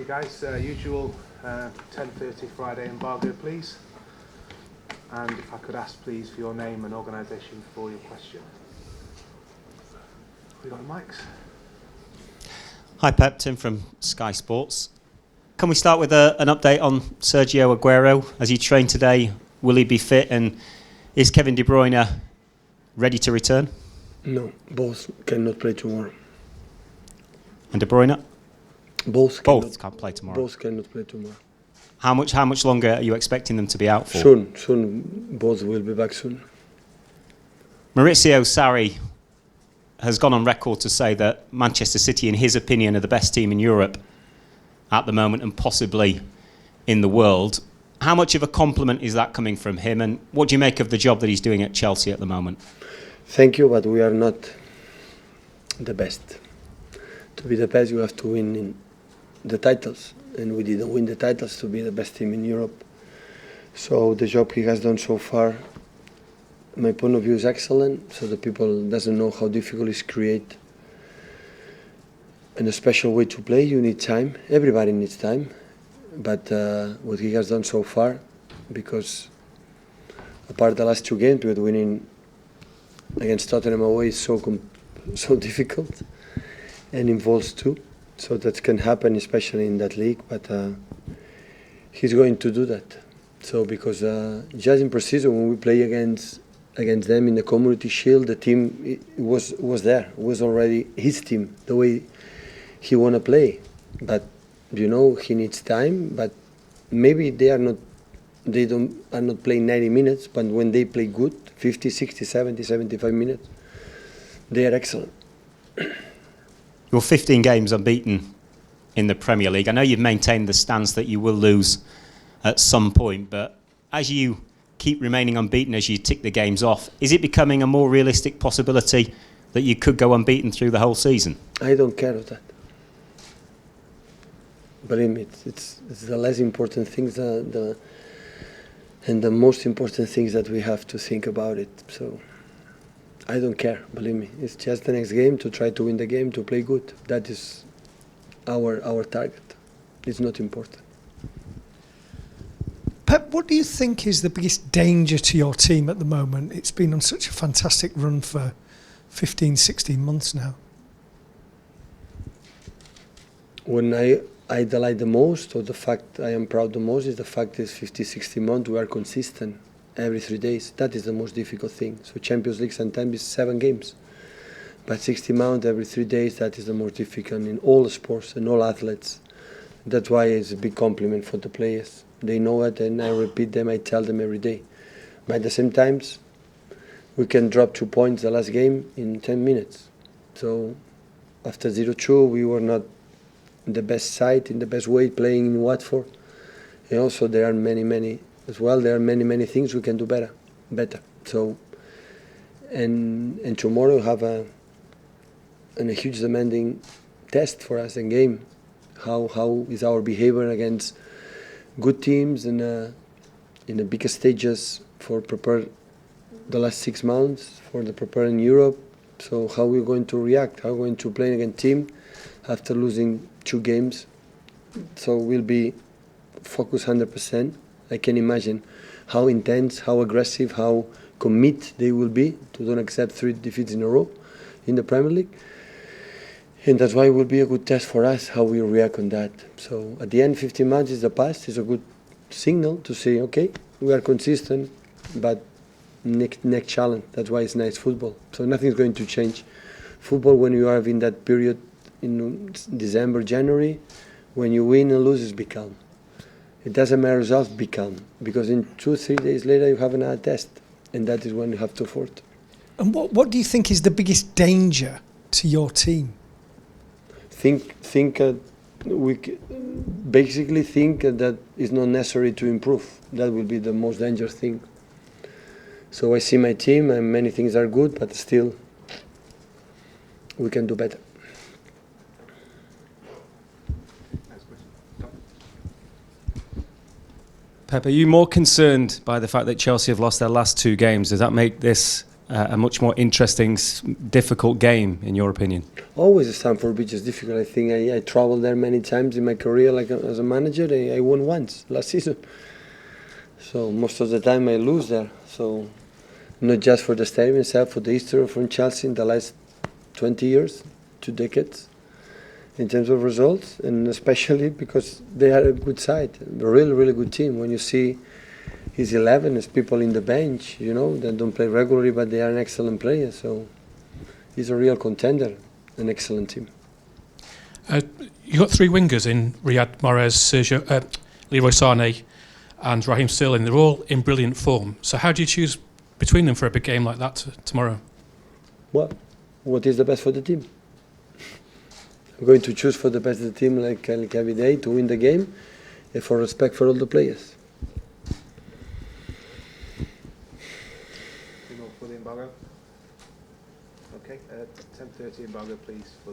you guys. Usual 10:30 Friday embargo, please. And if I could ask, please, for your name and organisation for your question. We got the mics. Hi Pep, Tim from Sky Sports. Can we start with an update on Sergio Aguero? Has he trained today? Will he be fit? And is Kevin De Bruyne ready to return? No, both cannot play tomorrow. And De Bruyne? Both can't play tomorrow. Both cannot play tomorrow. How much longer are you expecting them to be out for? Soon. Both will be back soon. Maurizio Sarri has gone on record to say that Manchester City, in his opinion, are the best team in Europe at the moment and possibly in the world. How much of a compliment is that coming from him, and what do you make of the job that he's doing at Chelsea at the moment? Thank you, but we are not the best. To be the best, you have to win in the titles, and we didn't win the titles to be the best team in Europe. So the job he has done so far, my point of view, is excellent. So the people doesn't know how difficult it is to create in a special way to play. You need time. Everybody needs time. But what he has done so far, because apart the last two games, with winning against Tottenham away is so difficult and involves two. So that can happen, especially in that league. But he's going to do that. So because just in pre-season, when we play against them in the Community Shield, the team was there. It was already his team, the way he want to play. But he needs time. But maybe they are not playing 90 minutes. But when they play good, 50, 60, 70, 75 minutes, they are excellent. You're 15 games unbeaten in the Premier League. I know you've maintained the stance that you will lose at some point, but as you keep remaining unbeaten, as you tick the games off, is it becoming a more realistic possibility that you could go unbeaten through the whole season? I don't care of that. Believe me, it's the less important things, and the most important things that we have to think about it. So I don't care, believe me. It's just the next game, to try to win the game, to play good. That is our target. It's not important. Pep, what do you think is the biggest danger to your team at the moment? It's been on such a fantastic run for 15, 16 months now. When I delight the most, or the fact I am proud the most, is the fact is 50, 60 months we are consistent every 3 days. That is the most difficult thing. So Champions League sometimes is 7 games. But 60 months every 3 days, that is the most difficult in all sports and all athletes. That's why it's a big compliment for the players. They know it, and I repeat them, I tell them every day. But at the same time, we can drop 2 points the last game in 10 minutes. So after 0-2, we were not in the best side, in the best way, playing in Watford. And also there are many as well. There are many things we can do better. So, and tomorrow we have a huge demanding test for us in game. How is our behavior against good teams and in the biggest stages for prepare the last 6 months for the prepare in Europe. So how we're going to react? How we're going to play against team after losing 2 games? So we'll be focused 100%. I can imagine how intense, how aggressive, how committed they will be to don't accept 3 defeats in a row in the Premier League. And that's why it will be a good test for us, how we react on that. So at the end, 15 months is the past. It's a good signal to say, okay, we are consistent, but next challenge. That's why it's nice football. So nothing's going to change. Football, when you are in that period in December, January, when you win and lose, it's be calm. It doesn't matter results, be calm. Because in 2-3 days later, you have another test. And that is when you have to afford. And what do you think is the biggest danger to your team? We basically think that it's not necessary to improve. That will be the most dangerous thing. So I see my team, and many things are good, but still we can do better. Pep, are you more concerned by the fact that Chelsea have lost their last 2 games? Does that make this a much more interesting, difficult game, in your opinion? Always Stamford Bridge is difficult. I think I traveled there many times in my career, like as a manager. I won once last season. So most of the time I lose there. So not just for the stadium itself, for the history from Chelsea in the last 20 years, 2 decades, in terms of results, and especially because they are a good side, a really, really good team. When you see his 11, his people in the bench, you know, that don't play regularly, but they are an excellent player. So he's a real contender, an excellent team. You got 3 wingers in Riyad Mahrez, Leroy Sané, and Raheem Sterling. They're all in brilliant form. So how do you choose between them for a big game like that tomorrow? Well, what is the best for the team? I'm going to choose for the best of the team, like every day, to win the game, and for respect for all the players. For the embargo. Okay, 10:30 embargo, please. For